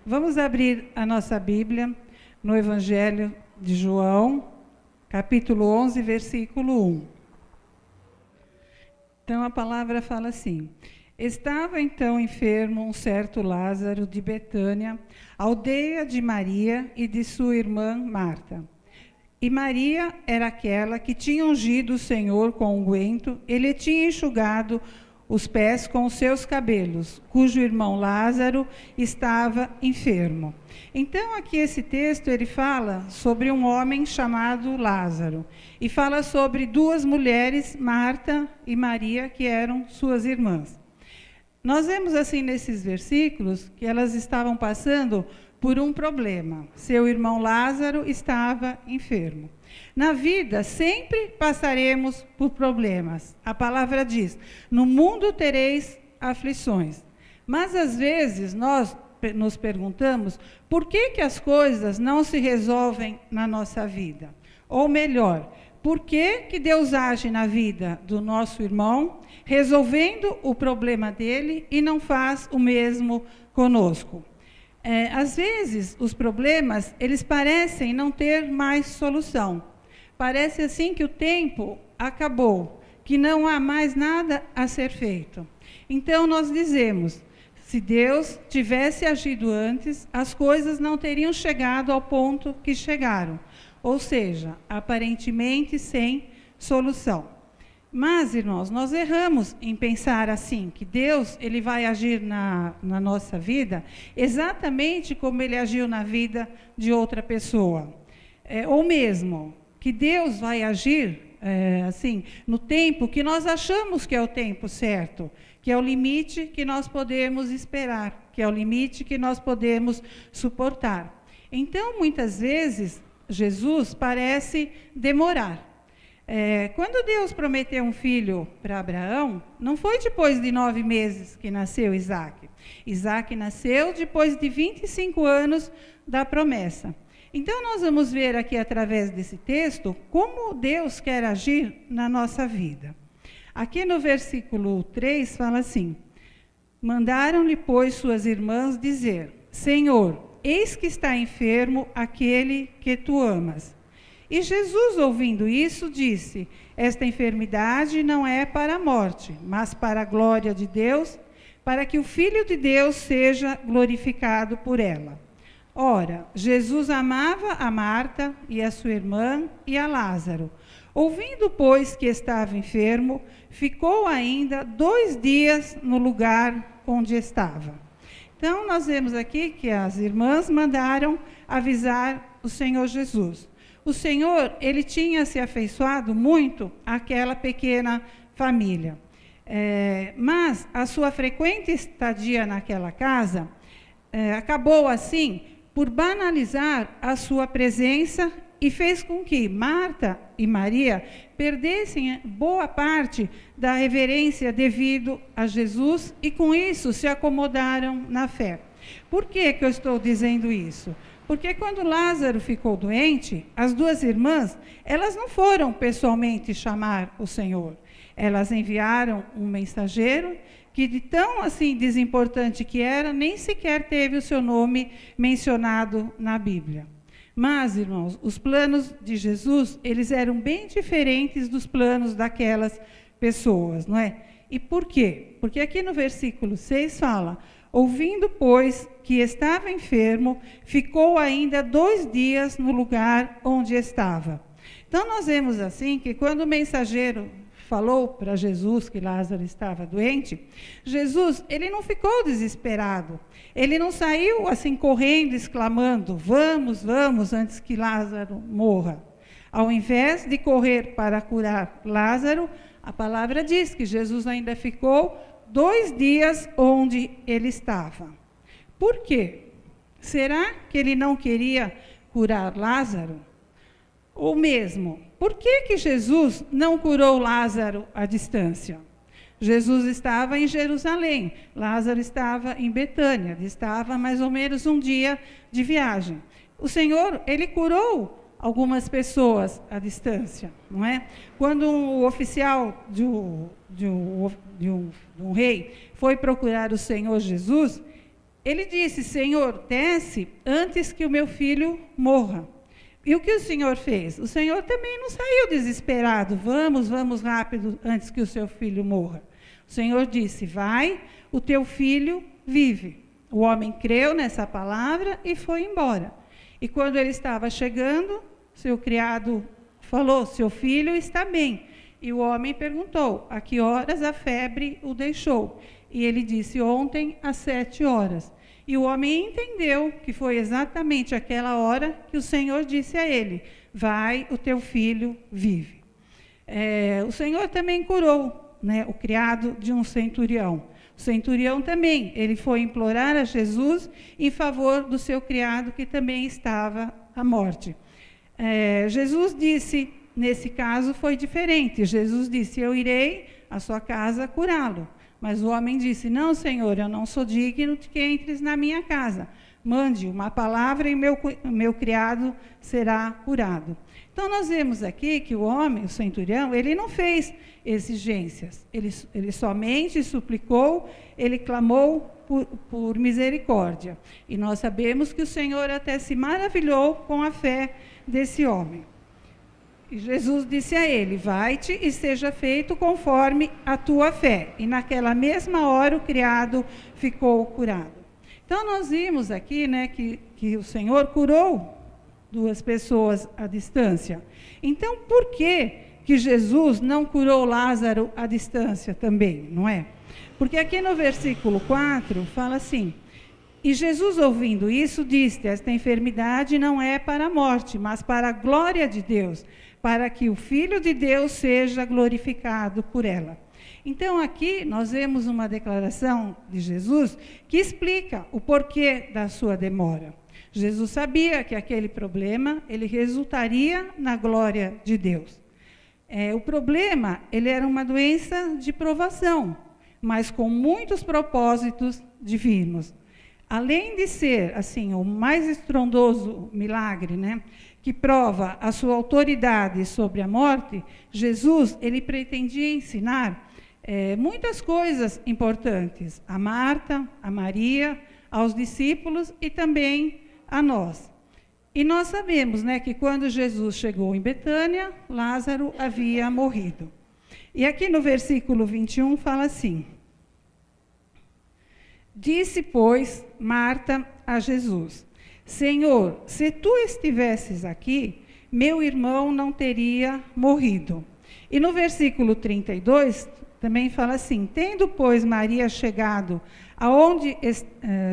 Vamos abrir a nossa Bíblia no Evangelho de João, capítulo 11, versículo 1. Então a palavra fala assim: Estava então enfermo um certo Lázaro de Betânia, aldeia de Maria e de sua irmã Marta. E Maria era aquela que tinha ungido o Senhor com unguento, ele tinha enxugado os pés com os seus cabelos, cujo irmão Lázaro estava enfermo. Então, aqui esse texto, ele fala sobre um homem chamado Lázaro, e fala sobre duas mulheres, Marta e Maria, que eram suas irmãs. Nós vemos assim nesses versículos que elas estavam passando por um problema. Seu irmão Lázaro estava enfermo. Na vida, sempre passaremos por problemas. A palavra diz: no mundo tereis aflições. Mas, às vezes, nós nos perguntamos por que as coisas não se resolvem na nossa vida. Ou melhor, por que Deus age na vida do nosso irmão, resolvendo o problema dele, e não faz o mesmo conosco? Às vezes, os problemas, eles parecem não ter mais solução. Parece assim que o tempo acabou, que não há mais nada a ser feito. Então, nós dizemos, se Deus tivesse agido antes, as coisas não teriam chegado ao ponto que chegaram. Ou seja, aparentemente sem solução. Mas, irmãos, nós erramos em pensar assim, que Deus ele vai agir na nossa vida exatamente como ele agiu na vida de outra pessoa. Ou mesmo, que Deus vai agir assim, no tempo que nós achamos que é o tempo certo, que é o limite que nós podemos esperar, que é o limite que nós podemos suportar. Então, muitas vezes, Jesus parece demorar. Quando Deus prometeu um filho para Abraão, não foi depois de 9 meses que nasceu Isaac. Isaac nasceu depois de 25 anos da promessa. Então, nós vamos ver aqui, através desse texto, como Deus quer agir na nossa vida. Aqui no versículo 3 fala assim: Mandaram-lhe, pois, suas irmãs dizer: Senhor, eis que está enfermo aquele que tu amas. E Jesus, ouvindo isso, disse: Esta enfermidade não é para a morte, mas para a glória de Deus, para que o Filho de Deus seja glorificado por ela. Ora, Jesus amava a Marta e a sua irmã e a Lázaro. Ouvindo, pois, que estava enfermo, ficou ainda 2 dias no lugar onde estava. Então, nós vemos aqui que as irmãs mandaram avisar o Senhor Jesus. O Senhor, ele tinha se afeiçoado muito àquela pequena família. Mas a sua frequente estadia naquela casa acabou, assim, por banalizar a sua presença e fez com que Marta e Maria perdessem boa parte da reverência devido a Jesus e, com isso, se acomodaram na fé. Por que eu estou dizendo isso? Porque quando Lázaro ficou doente, as 2 irmãs, elas não foram pessoalmente chamar o Senhor. Elas enviaram um mensageiro que, de tão assim desimportante que era, nem sequer teve o seu nome mencionado na Bíblia. Mas, irmãos, os planos de Jesus, eles eram bem diferentes dos planos daquelas pessoas, não é? E por quê? Porque aqui no versículo 6 fala: Ouvindo, pois, que estava enfermo, ficou ainda 2 dias no lugar onde estava. Então, nós vemos assim que quando o mensageiro falou para Jesus que Lázaro estava doente, Jesus, ele não ficou desesperado. Ele não saiu assim correndo, exclamando: vamos, vamos, antes que Lázaro morra. Ao invés de correr para curar Lázaro, a palavra diz que Jesus ainda ficou 2 dias onde ele estava. Por quê? Será que ele não queria curar Lázaro? Ou mesmo, por que Jesus não curou Lázaro à distância? Jesus estava em Jerusalém, Lázaro estava em Betânia, estava mais ou menos 1 dia de viagem. O Senhor, ele curou algumas pessoas à distância, não é? Quando um oficial de um rei foi procurar o Senhor Jesus, ele disse: Senhor, desce antes que o meu filho morra. E o que o Senhor fez? O Senhor também não saiu desesperado. Vamos rápido antes que o seu filho morra. O Senhor disse: vai, o teu filho vive. O homem creu nessa palavra e foi embora. E quando ele estava chegando, seu criado falou: seu filho está bem. E o homem perguntou: a que horas a febre o deixou? E ele disse: ontem às 7 horas. E o homem entendeu que foi exatamente aquela hora que o Senhor disse a ele: vai, o teu filho vive. O Senhor também curou, né, o criado de um centurião. O centurião também, ele foi implorar a Jesus em favor do seu criado que também estava à morte. Jesus disse, nesse caso foi diferente, Jesus disse: eu irei à sua casa curá-lo. Mas o homem disse: não, Senhor, eu não sou digno de que entres na minha casa. Mande uma palavra e meu criado será curado. Então, nós vemos aqui que o homem, o centurião, ele não fez exigências. Ele somente suplicou, ele clamou por misericórdia. E nós sabemos que o Senhor até se maravilhou com a fé desse homem. E Jesus disse a ele: vai-te e seja feito conforme a tua fé. E naquela mesma hora o criado ficou curado. Então nós vimos aqui, né, que o Senhor curou 2 pessoas à distância. Então por que Jesus não curou Lázaro à distância também, não é? Porque aqui no versículo 4 fala assim: e Jesus, ouvindo isso, disse: esta enfermidade não é para a morte, mas para a glória de Deus, para que o Filho de Deus seja glorificado por ela. Então, aqui nós vemos uma declaração de Jesus que explica o porquê da sua demora. Jesus sabia que aquele problema, ele resultaria na glória de Deus. O problema, ele era uma doença de provação, mas com muitos propósitos divinos. Além de ser, assim, o mais estrondoso milagre, né, que prova a sua autoridade sobre a morte, Jesus, ele pretendia ensinar muitas coisas importantes a Marta, a Maria, aos discípulos e também a nós. E nós sabemos, né, que quando Jesus chegou em Betânia, Lázaro havia morrido. E aqui no versículo 21 fala assim: disse, pois, Marta a Jesus: Senhor, se tu estivesses aqui, meu irmão não teria morrido. E no versículo 32 também fala assim: tendo, pois, Maria chegado aonde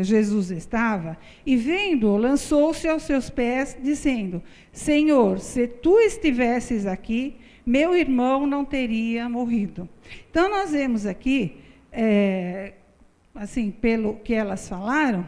Jesus estava, e vendo-o, lançou-se aos seus pés, dizendo: Senhor, se tu estivesses aqui, meu irmão não teria morrido. Então nós vemos aqui, assim, pelo que elas falaram,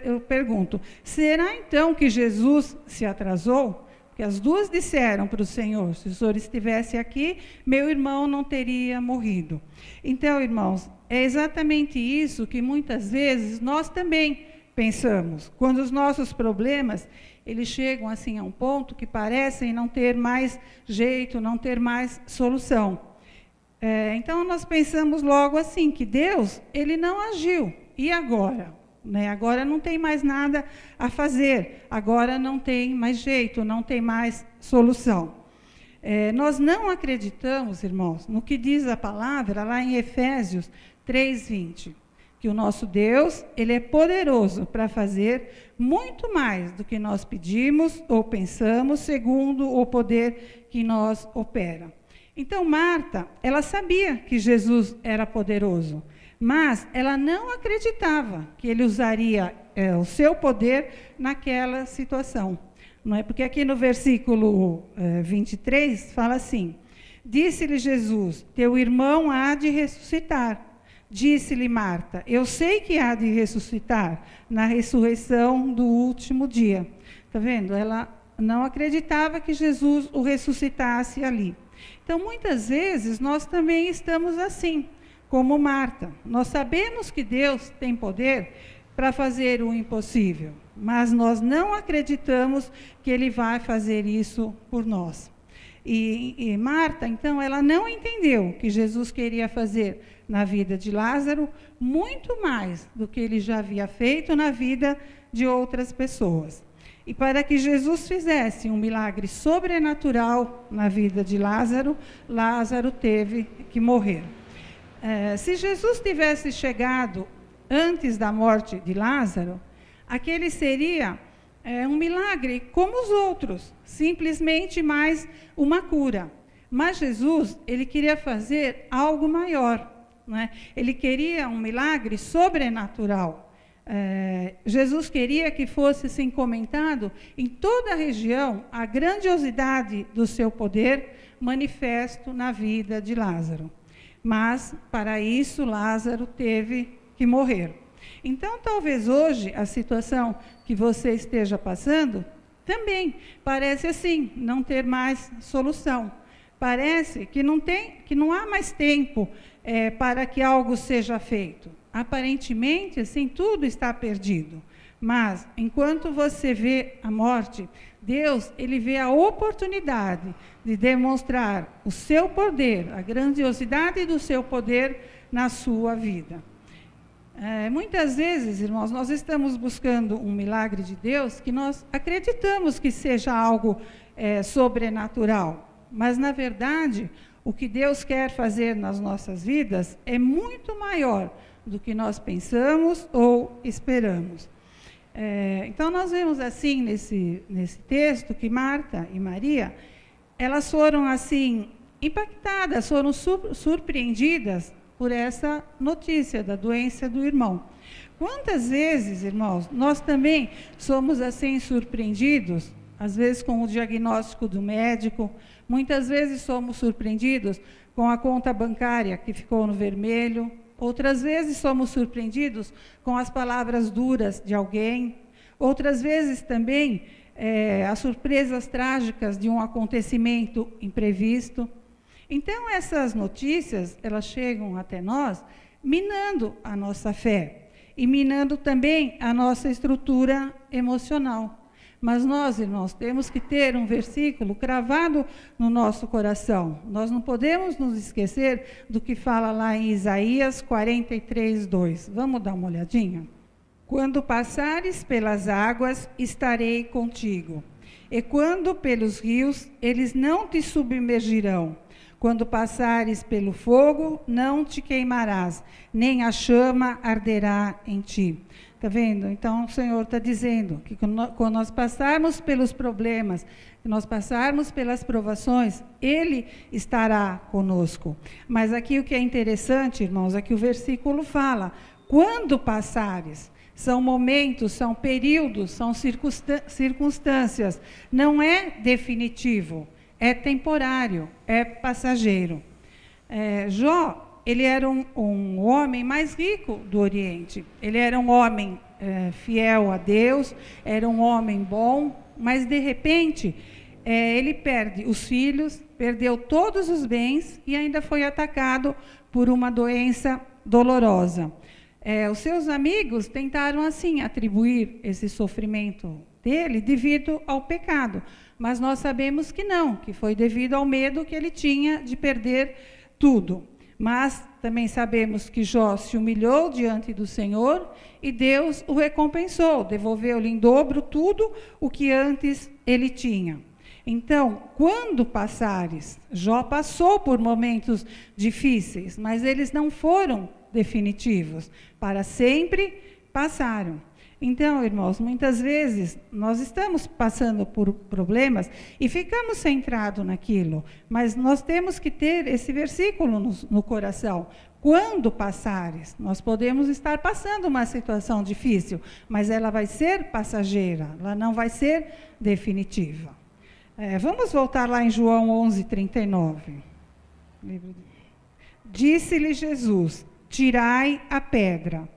eu pergunto: será então que Jesus se atrasou? Porque as duas disseram para o Senhor: se o Senhor estivesse aqui, meu irmão não teria morrido. Então, irmãos, é exatamente isso que muitas vezes nós também pensamos. Quando os nossos problemas, eles chegam assim a um ponto que parecem não ter mais jeito, não ter mais solução. Então, nós pensamos logo assim, que Deus, ele não agiu. E agora? Agora não tem mais nada a fazer, agora não tem mais jeito, não tem mais solução. Nós não acreditamos, irmãos, no que diz a palavra lá em Efésios 3:20, que o nosso Deus, ele é poderoso para fazer muito mais do que nós pedimos ou pensamos, segundo o poder que nós opera. Então, Marta, ela sabia que Jesus era poderoso, mas ela não acreditava que ele usaria o seu poder naquela situação. Não é? Porque aqui no versículo 23 fala assim: disse-lhe Jesus: teu irmão há de ressuscitar. Disse-lhe Marta: eu sei que há de ressuscitar na ressurreição do último dia. Está vendo? Ela não acreditava que Jesus o ressuscitasse ali. Então, muitas vezes, nós também estamos assim, como Marta. Nós sabemos que Deus tem poder para fazer o impossível, mas nós não acreditamos que Ele vai fazer isso por nós. E Marta, então, ela não entendeu que Jesus queria fazer na vida de Lázaro muito mais do que ele já havia feito na vida de outras pessoas. E para que Jesus fizesse um milagre sobrenatural na vida de Lázaro, Lázaro teve que morrer. Se Jesus tivesse chegado antes da morte de Lázaro, aquele seria um milagre como os outros, simplesmente mais uma cura. Mas Jesus, ele queria fazer algo maior, né? Ele queria um milagre sobrenatural. Jesus queria que fosse assim comentado em toda a região a grandiosidade do seu poder manifesto na vida de Lázaro. Mas, para isso, Lázaro teve que morrer. Então, talvez hoje, a situação que você esteja passando, também parece assim, não ter mais solução. Parece que não há mais tempo para que algo seja feito. Aparentemente, assim, tudo está perdido. Mas, enquanto você vê a morte, Deus, ele vê a oportunidade de demonstrar o seu poder, a grandiosidade do seu poder na sua vida. Muitas vezes, irmãos, nós estamos buscando um milagre de Deus que nós acreditamos que seja algo sobrenatural. Mas, na verdade, o que Deus quer fazer nas nossas vidas é muito maior do que nós pensamos ou esperamos. Então, nós vemos assim, nesse texto, que Marta e Maria, elas foram assim, impactadas, foram surpreendidas por essa notícia da doença do irmão. Quantas vezes, irmãos, nós também somos assim surpreendidos, às vezes com o diagnóstico do médico, muitas vezes somos surpreendidos com a conta bancária que ficou no vermelho, outras vezes somos surpreendidos com as palavras duras de alguém, outras vezes também as surpresas trágicas de um acontecimento imprevisto. Então, essas notícias, elas chegam até nós minando a nossa fé e minando também a nossa estrutura emocional. Mas nós, irmãos, temos que ter um versículo cravado no nosso coração. Nós não podemos nos esquecer do que fala lá em Isaías 43:2. Vamos dar uma olhadinha? Quando passares pelas águas, estarei contigo. E quando pelos rios, eles não te submergirão. Quando passares pelo fogo, não te queimarás, nem a chama arderá em ti. Está vendo? Então, o Senhor está dizendo que quando nós passarmos pelos problemas, que nós passarmos pelas provações, Ele estará conosco. Mas aqui o que é interessante, irmãos, é que o versículo fala, quando passares, são momentos, são períodos, são circunstâncias, não é definitivo, é temporário, é passageiro. Jó, ele era um homem mais rico do Oriente. Ele era um homem fiel a Deus, era um homem bom, mas de repente ele perde os filhos, perdeu todos os bens e ainda foi atacado por uma doença dolorosa. Os seus amigos tentaram assim atribuir esse sofrimento dele devido ao pecado, mas nós sabemos que não, que foi devido ao medo que ele tinha de perder tudo. Mas também sabemos que Jó se humilhou diante do Senhor e Deus o recompensou, devolveu-lhe em dobro tudo o que antes ele tinha. Então, quando passares, Jó passou por momentos difíceis, mas eles não foram definitivos, para sempre passaram. Então, irmãos, muitas vezes nós estamos passando por problemas e ficamos centrados naquilo, mas nós temos que ter esse versículo no coração. Quando passares, nós podemos estar passando uma situação difícil, mas ela vai ser passageira, ela não vai ser definitiva. Vamos voltar lá em João 11:39. Disse-lhe Jesus, tirai a pedra.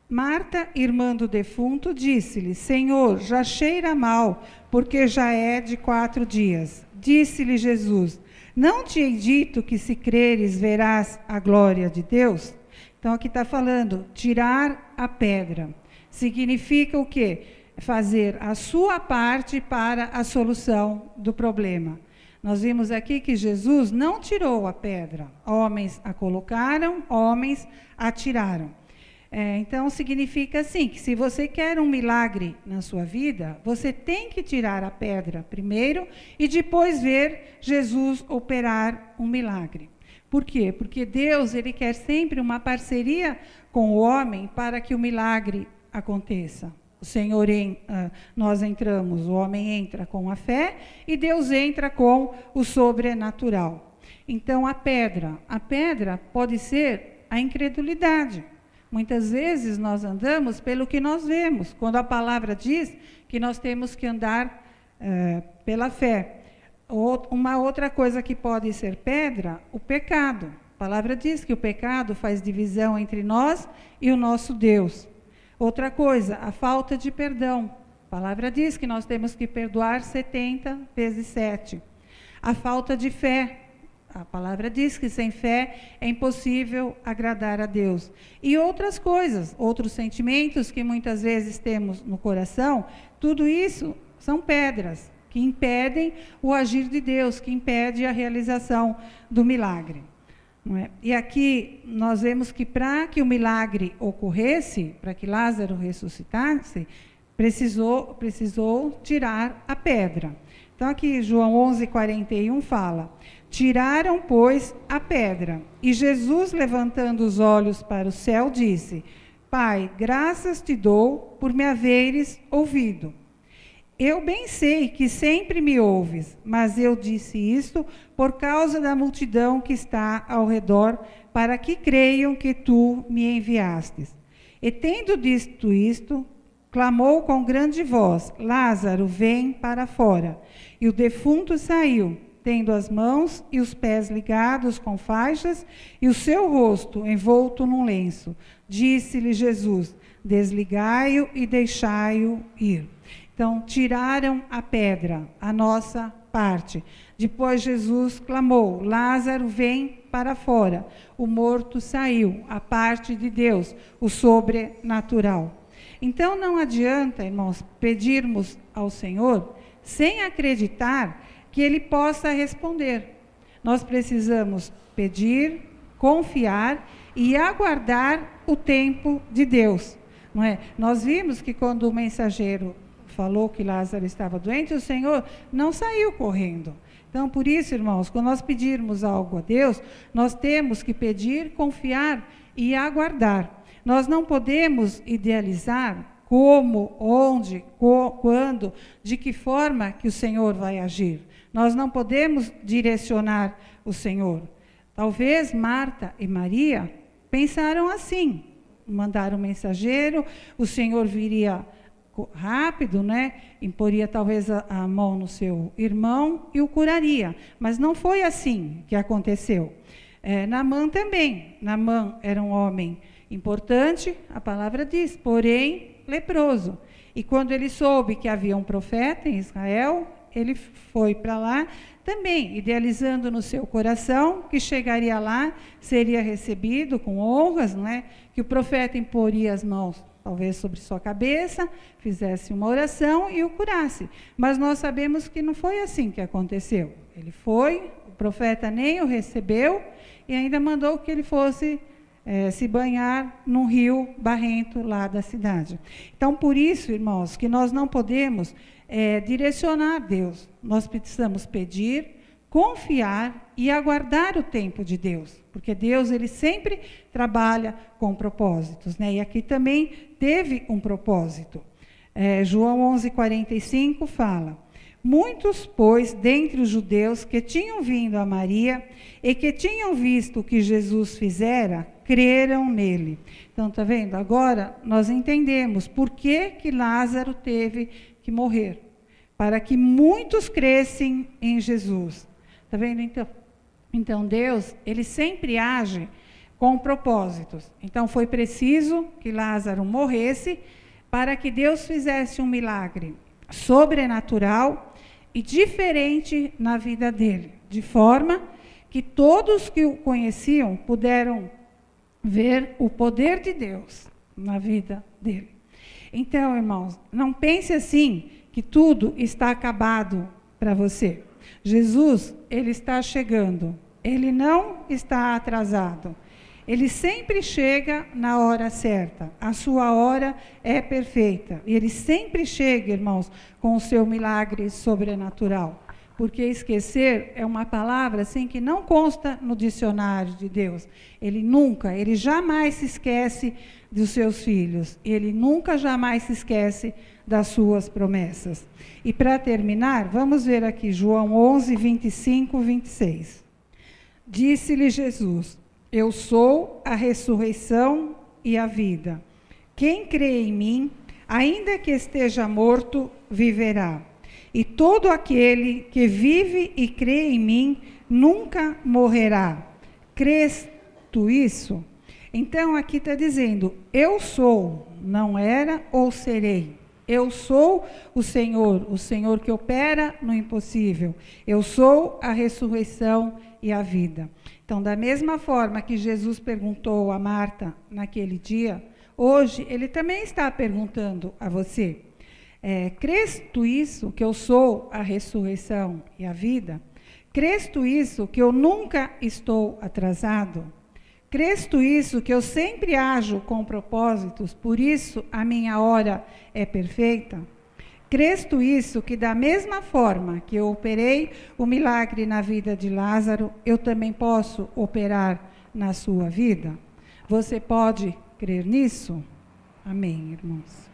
Marta, irmã do defunto, disse-lhe, Senhor, já cheira mal, porque já é de 4 dias. Disse-lhe Jesus, não te hei dito que se creres verás a glória de Deus? Então aqui está falando, tirar a pedra. Significa o quê? Fazer a sua parte para a solução do problema. Nós vimos aqui que Jesus não tirou a pedra. Homens a colocaram, homens a tiraram. Então, significa assim, que se você quer um milagre na sua vida, você tem que tirar a pedra primeiro e depois ver Jesus operar um milagre. Por quê? Porque Deus, ele quer sempre uma parceria com o homem para que o milagre aconteça. O Senhor, nós entramos, o homem entra com a fé e Deus entra com o sobrenatural. Então, a pedra pode ser a incredulidade. Muitas vezes nós andamos pelo que nós vemos, quando a palavra diz que nós temos que andar pela fé. Uma outra coisa que pode ser pedra, o pecado. A palavra diz que o pecado faz divisão entre nós e o nosso Deus. Outra coisa, a falta de perdão. A palavra diz que nós temos que perdoar 70 vezes 7. A falta de fé. A palavra diz que sem fé é impossível agradar a Deus. E outras coisas, outros sentimentos que muitas vezes temos no coração, tudo isso são pedras que impedem o agir de Deus, que impede a realização do milagre. Não é? E aqui nós vemos que para que o milagre ocorresse, para que Lázaro ressuscitasse, precisou tirar a pedra. Então aqui João 11:41 fala: tiraram, pois, a pedra. E Jesus, levantando os olhos para o céu, disse: Pai, graças te dou por me haveres ouvido. Eu bem sei que sempre me ouves, mas eu disse isto por causa da multidão que está ao redor, para que creiam que tu me enviastes. E tendo dito isto, clamou com grande voz: Lázaro, vem para fora. E o defunto saiu, tendo as mãos e os pés ligados com faixas e o seu rosto envolto num lenço. Disse-lhe Jesus: desligai-o e deixai-o ir. Então, tiraram a pedra, a nossa parte. Depois Jesus clamou: Lázaro, vem para fora. O morto saiu, a parte de Deus, o sobrenatural. Então, não adianta, irmãos, pedirmos ao Senhor sem acreditar que Ele possa responder. Nós precisamos pedir, confiar e aguardar o tempo de Deus. Não é? Nós vimos que quando o mensageiro falou que Lázaro estava doente, o Senhor não saiu correndo. Então, por isso, irmãos, quando nós pedirmos algo a Deus, nós temos que pedir, confiar e aguardar. Nós não podemos idealizar como, onde, quando, de que forma que o Senhor vai agir. Nós não podemos direcionar o Senhor. Talvez Marta e Maria pensaram assim, mandaram um mensageiro, o Senhor viria rápido, né? Imporia talvez a mão no seu irmão e o curaria. Mas não foi assim que aconteceu. Naamã também. Naamã era um homem importante, a palavra diz, porém leproso. E quando ele soube que havia um profeta em Israel, ele foi para lá também, idealizando no seu coração que chegaria lá, seria recebido com honras, não é? Que o profeta imporia as mãos, talvez sobre sua cabeça, fizesse uma oração e o curasse. Mas nós sabemos que não foi assim que aconteceu. Ele foi, o profeta nem o recebeu e ainda mandou que ele fosse se banhar num rio barrento lá da cidade. Então, por isso, irmãos, que nós não podemos direcionar Deus. Nós precisamos pedir, confiar e aguardar o tempo de Deus, porque Deus, ele sempre trabalha com propósitos, né? E aqui também teve um propósito. João 11:45 fala: muitos, pois, dentre os judeus que tinham vindo a Maria e que tinham visto o que Jesus fizera, creram nele. Então, está vendo? Agora nós entendemos por que Lázaro teve que morrer, para que muitos crescem em Jesus. Está vendo? Então Deus, ele sempre age com propósitos. Então foi preciso que Lázaro morresse para que Deus fizesse um milagre sobrenatural e diferente na vida dele, de forma que todos que o conheciam puderam ver o poder de Deus na vida dele. Então, irmãos, não pense assim que tudo está acabado para você. Jesus, ele está chegando. Ele não está atrasado. Ele sempre chega na hora certa. A sua hora é perfeita. E ele sempre chega, irmãos, com o seu milagre sobrenatural. Porque esquecer é uma palavra assim que não consta no dicionário de Deus. Ele jamais se esquece dos seus filhos. Ele nunca, jamais se esquece das suas promessas. E para terminar, vamos ver aqui João 11, 25, 26. Disse-lhe Jesus: eu sou a ressurreição e a vida. Quem crê em mim, ainda que esteja morto, viverá. E todo aquele que vive e crê em mim, nunca morrerá. Crês tu isso? Então aqui está dizendo, eu sou, não era ou serei. Eu sou o Senhor que opera no impossível. Eu sou a ressurreição e a vida. Então, da mesma forma que Jesus perguntou a Marta naquele dia, hoje ele também está perguntando a você. Crês tu isso, que eu sou a ressurreição e a vida? Crês tu isso, que eu nunca estou atrasado? Crês tu isso, que eu sempre ajo com propósitos, por isso a minha hora é perfeita? Crês tu isso, que da mesma forma que eu operei o milagre na vida de Lázaro, eu também posso operar na sua vida? Você pode crer nisso? Amém, irmãos.